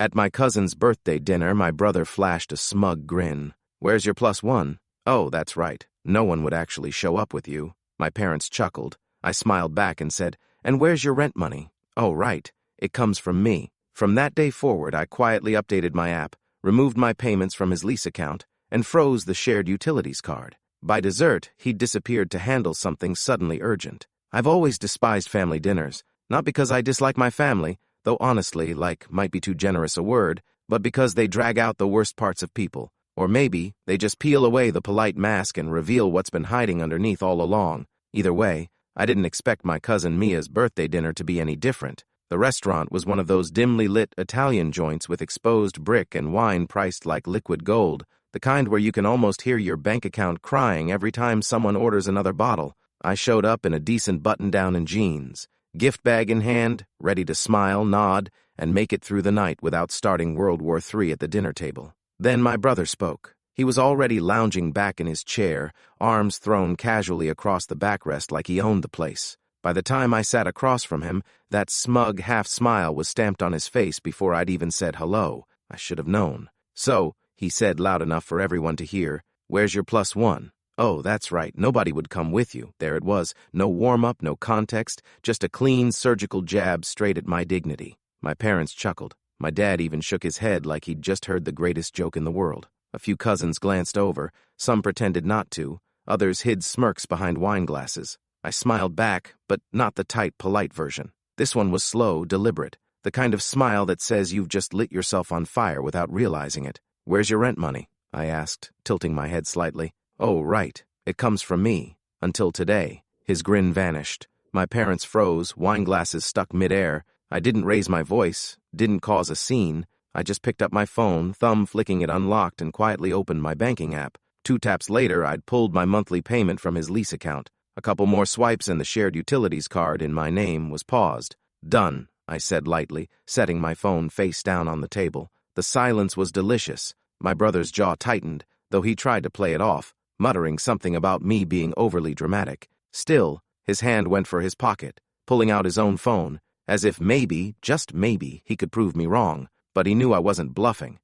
At my cousin's birthday dinner, my brother flashed a smug grin. "Where's your +1? Oh, that's right. No one would actually show up with you." My parents chuckled. I smiled back and said, "And where's your rent money?" "Oh, right. It comes from me." From that day forward, I quietly updated my app, removed my payments from his lease account, and froze the shared utilities card. By dessert, he'd disappeared to handle something suddenly urgent. I've always despised family dinners, not because I dislike my family, though honestly, like might be too generous a word, but because they drag out the worst parts of people. Or maybe they just peel away the polite mask and reveal what's been hiding underneath all along. Either way, I didn't expect my cousin Mia's birthday dinner to be any different. The restaurant was one of those dimly lit Italian joints with exposed brick and wine priced like liquid gold, the kind where you can almost hear your bank account crying every time someone orders another bottle. I showed up in a decent button-down and jeans, gift bag in hand, ready to smile, nod, and make it through the night without starting World War III at the dinner table. Then my brother spoke. He was already lounging back in his chair, arms thrown casually across the backrest like he owned the place. By the time I sat across from him, that smug half-smile was stamped on his face before I'd even said hello. I should have known. "So," he said loud enough for everyone to hear, "where's your +1? Oh, that's right, nobody would come with you." There it was, no warm-up, no context, just a clean surgical jab straight at my dignity. My parents chuckled. My dad even shook his head like he'd just heard the greatest joke in the world. A few cousins glanced over, some pretended not to, others hid smirks behind wine glasses. I smiled back, but not the tight, polite version. This one was slow, deliberate, the kind of smile that says you've just lit yourself on fire without realizing it. "Where's your rent money?" I asked, tilting my head slightly. "Oh, right. It comes from me. Until today." His grin vanished. My parents froze, wine glasses stuck midair. I didn't raise my voice, didn't cause a scene. I just picked up my phone, thumb flicking it unlocked, and quietly opened my banking app. 2 taps later, I'd pulled my monthly payment from his lease account. A couple more swipes and the shared utilities card in my name was paused. "Done," I said lightly, setting my phone face down on the table. The silence was delicious. My brother's jaw tightened, though he tried to play it off, muttering something about me being overly dramatic. Still, his hand went for his pocket, pulling out his own phone, as if maybe, just maybe, he could prove me wrong, but he knew I wasn't bluffing.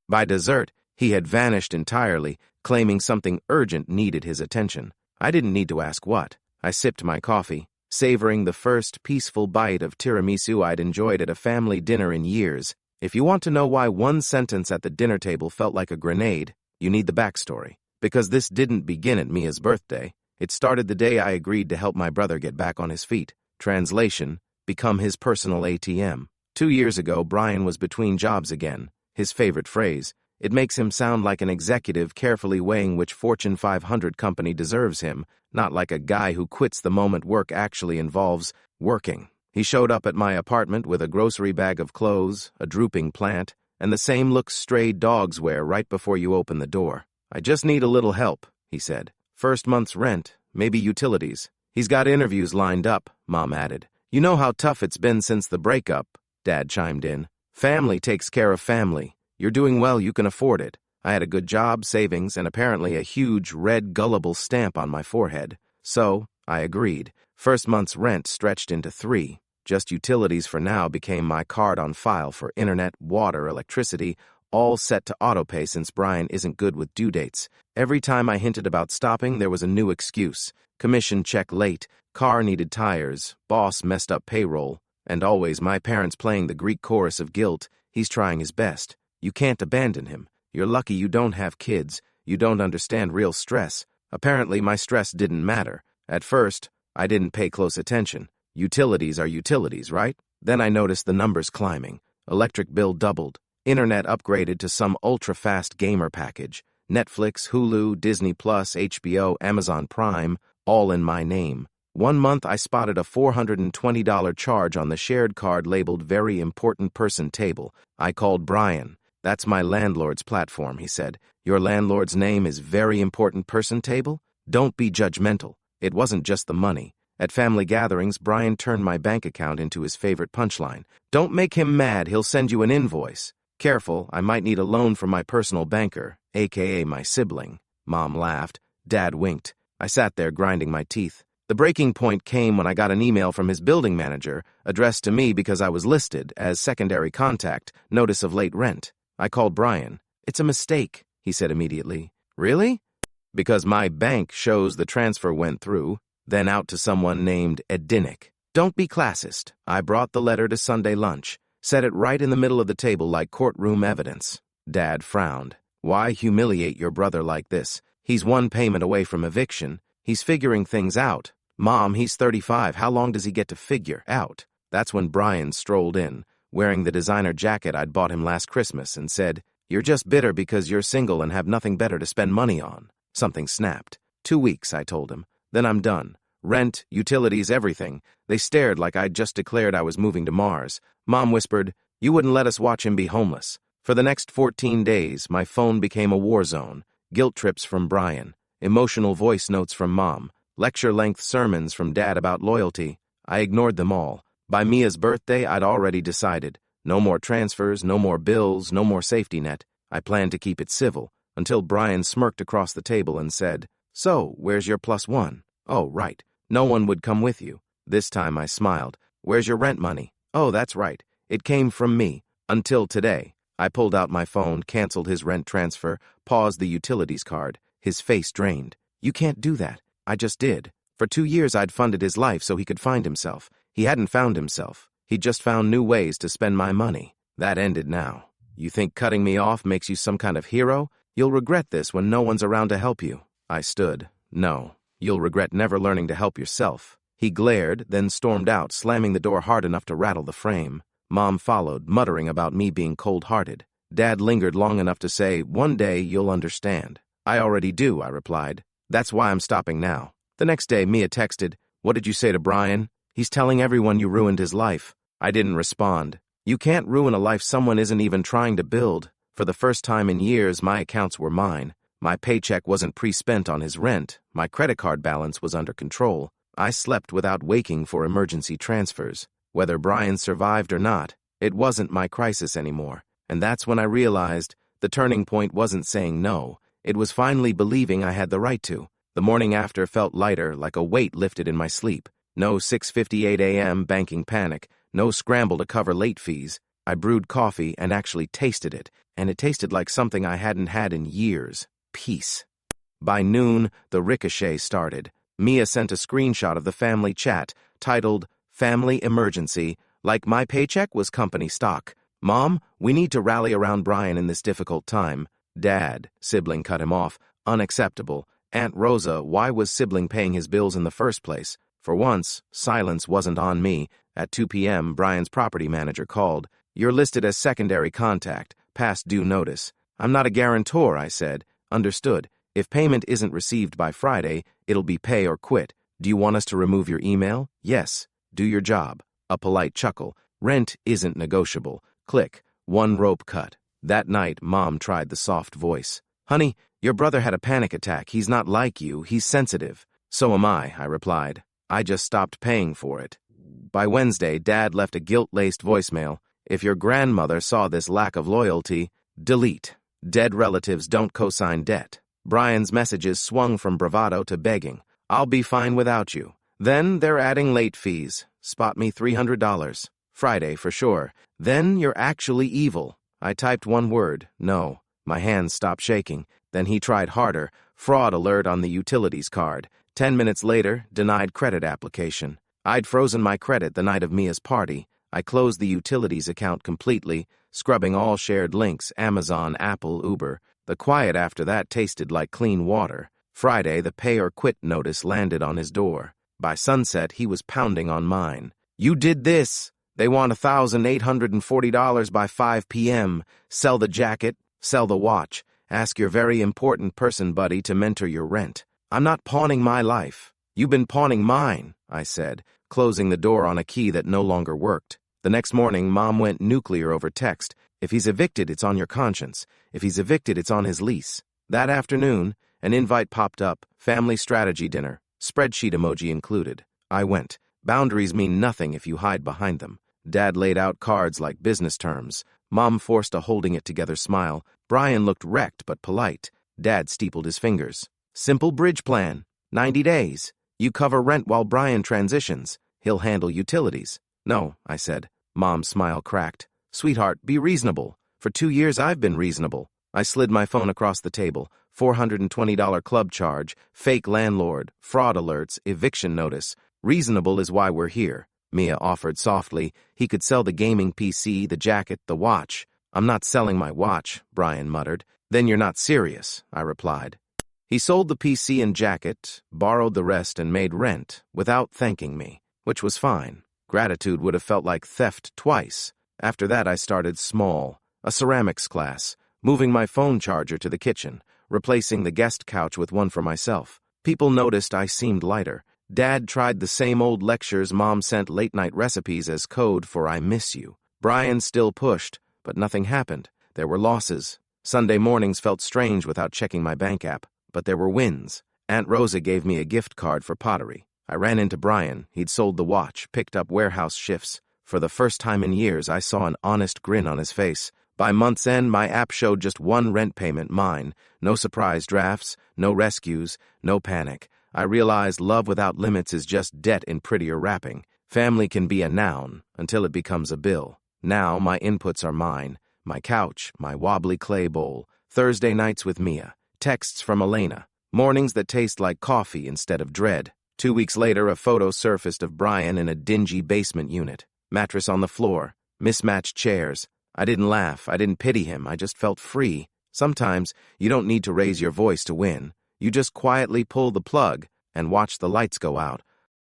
By dessert, he had vanished entirely, claiming something urgent needed his attention. I didn't need to ask what. I sipped my coffee, savoring the first peaceful bite of tiramisu I'd enjoyed at a family dinner in years. If you want to know why one sentence at the dinner table felt like a grenade, you need the backstory. Because this didn't begin at Mia's birthday. It started the day I agreed to help my brother get back on his feet. Translation: become his personal ATM. 2 years ago, Brian was between jobs again. His favorite phrase. It makes him sound like an executive carefully weighing which Fortune 500 company deserves him, not like a guy who quits the moment work actually involves working. He showed up at my apartment with a grocery bag of clothes, a drooping plant, and the same look stray dogs wear right before you open the door. "I just need a little help," he said. "First month's rent, maybe utilities." "He's got interviews lined up," Mom added. "You know how tough it's been since the breakup," Dad chimed in. "Family takes care of family. You're doing well, you can afford it." I had a good job, savings, and apparently a huge red gullible stamp on my forehead. So, I agreed. First month's rent stretched into 3. Just utilities for now became my card on file for internet, water, electricity, all set to autopay since Brian isn't good with due dates. Every time I hinted about stopping, there was a new excuse. Commission check late, car needed tires, boss messed up payroll, and always my parents playing the Greek chorus of guilt. He's trying his best. You can't abandon him. You're lucky you don't have kids. You don't understand real stress. Apparently, my stress didn't matter. At first, I didn't pay close attention. Utilities are utilities, right? Then I noticed the numbers climbing. Electric bill doubled. Internet upgraded to some ultra-fast gamer package. Netflix, Hulu, Disney+, HBO, Amazon Prime, all in my name. One month, I spotted a $420 charge on the shared card labeled Very Important Person table. I called Brian. "That's my landlord's platform," he said. "Your landlord's name is Very Important Person table? Don't be judgmental. It wasn't just the money." At family gatherings, Brian turned my bank account into his favorite punchline. "Don't make him mad, he'll send you an invoice." "Careful, I might need a loan from my personal banker, aka my sibling." Mom laughed. Dad winked. I sat there grinding my teeth. The breaking point came when I got an email from his building manager, addressed to me because I was listed as secondary contact, notice of late rent. I called Brian. "It's a mistake," he said immediately. "Really?" "Because my bank shows the transfer went through, then out to someone named Edinick." "Don't be classist." I brought the letter to Sunday lunch, set it right in the middle of the table like courtroom evidence. Dad frowned. "Why humiliate your brother like this? He's one payment away from eviction. He's figuring things out." "Mom, he's 35. How long does he get to figure out?" That's when Brian strolled in, wearing the designer jacket I'd bought him last Christmas, and said, "You're just bitter because you're single and have nothing better to spend money on." Something snapped. 2 weeks, I told him. Then I'm done. Rent, utilities, everything. They stared like I'd just declared I was moving to Mars. Mom whispered, "You wouldn't let us watch him be homeless." For the next 14 days, my phone became a war zone. Guilt trips from Brian, emotional voice notes from Mom, lecture-length sermons from Dad about loyalty. I ignored them all. By Mia's birthday, I'd already decided. No more transfers, no more bills, no more safety net. I planned to keep it civil, until Brian smirked across the table and said, "So, where's your +1? Oh, right. No one would come with you." This time I smiled. "Where's your rent money?" "Oh, that's right. It came from me. Until today." I pulled out my phone, canceled his rent transfer, paused the utilities card. His face drained. "You can't do that." "I just did. For 2 years I'd funded his life so he could find himself. He hadn't found himself. He'd just found new ways to spend my money. That ended now. You think cutting me off makes you some kind of hero? You'll regret this when no one's around to help you." I stood. "No, you'll regret never learning to help yourself." He glared, then stormed out, slamming the door hard enough to rattle the frame. Mom followed, muttering about me being cold-hearted. Dad lingered long enough to say, "One day you'll understand." "I already do," I replied. "That's why I'm stopping now." The next day, Mia texted, "What did you say to Brian?" "He's telling everyone you ruined his life." I didn't respond. You can't ruin a life someone isn't even trying to build. For the first time in years, my accounts were mine. My paycheck wasn't pre-spent on his rent. My credit card balance was under control. I slept without waking for emergency transfers. Whether Brian survived or not, it wasn't my crisis anymore. And that's when I realized the turning point wasn't saying no. It was finally believing I had the right to. The morning after felt lighter, like a weight lifted in my sleep. No 6:58 a.m. banking panic. No scramble to cover late fees. I brewed coffee and actually tasted it, and it tasted like something I hadn't had in years. Peace. By noon, the ricochet started. Mia sent a screenshot of the family chat, titled, "Family Emergency," like my paycheck was company stock. "Mom, we need to rally around Brian in this difficult time." "Dad," sibling cut him off. "Unacceptable." "Aunt Rosa, why was sibling paying his bills in the first place?" For once, silence wasn't on me. At 2 p.m., Brian's property manager called. "You're listed as secondary contact, past due notice." "I'm not a guarantor," I said. "Understood. If payment isn't received by Friday, it'll be pay or quit. Do you want us to remove your email?" "Yes." "Do your job." A polite chuckle. "Rent isn't negotiable." Click. One rope cut. That night, Mom tried the soft voice. "Honey, your brother had a panic attack. He's not like you. He's sensitive." "So am I," I replied. "I just stopped paying for it." By Wednesday, Dad left a guilt-laced voicemail. "If your grandmother saw this lack of loyalty, delete. Dead relatives don't co-sign debt." Brian's messages swung from bravado to begging. "I'll be fine without you." Then they're adding late fees. "Spot me $300. Friday for sure." "Then you're actually evil." I typed one word, "No." My hands stopped shaking. Then he tried harder. Fraud alert on the utilities card. 10 minutes later, denied credit application. I'd frozen my credit the night of Mia's party. I closed the utilities account completely, scrubbing all shared links, Amazon, Apple, Uber. The quiet after that tasted like clean water. Friday, the pay or quit notice landed on his door. By sunset, he was pounding on mine. "You did this! They want $1,840 by 5 p.m. Sell the jacket, sell the watch. Ask your very important person buddy to mentor your rent." "I'm not pawning my life. You've been pawning mine," I said, closing the door on a key that no longer worked. The next morning, Mom went nuclear over text. "If he's evicted, it's on your conscience. If he's evicted, it's on his lease." That afternoon, an invite popped up, family strategy dinner, spreadsheet emoji included. I went. Boundaries mean nothing if you hide behind them. Dad laid out cards like business terms. Mom forced a holding-it-together smile. Brian looked wrecked but polite. Dad steepled his fingers. "Simple bridge plan. 90 days. You cover rent while Brian transitions. He'll handle utilities. No, I said. Mom's smile cracked. Sweetheart, be reasonable. For 2 years I've been reasonable. I slid my phone across the table. $420 club charge, fake landlord, fraud alerts, eviction notice. Reasonable is why we're here. Mia offered softly. He could sell the gaming PC, the jacket, the watch. I'm not selling my watch, Brian muttered. Then you're not serious, I replied. He sold the PC and jacket, borrowed the rest, and made rent without thanking me, which was fine. Gratitude would have felt like theft twice. After that, I started small, a ceramics class, moving my phone charger to the kitchen, replacing the guest couch with one for myself. People noticed I seemed lighter. Dad tried the same old lectures. Mom sent late-night recipes as code for I miss you. Brian still pushed, but nothing happened. There were losses. Sunday mornings felt strange without checking my bank app. But there were wins. Aunt Rosa gave me a gift card for pottery. I ran into Brian. He'd sold the watch, picked up warehouse shifts. For the first time in years, I saw an honest grin on his face. By month's end, my app showed just one rent payment, mine. No surprise drafts, no rescues, no panic. I realized love without limits is just debt in prettier wrapping. Family can be a noun until it becomes a bill. Now my inputs are mine. My couch, my wobbly clay bowl, Thursday nights with Mia. Texts from Elena. Mornings that taste like coffee instead of dread. 2 weeks later, a photo surfaced of Brian in a dingy basement unit. Mattress on the floor. Mismatched chairs. I didn't laugh. I didn't pity him. I just felt free. Sometimes you don't need to raise your voice to win. You just quietly pull the plug and watch the lights go out.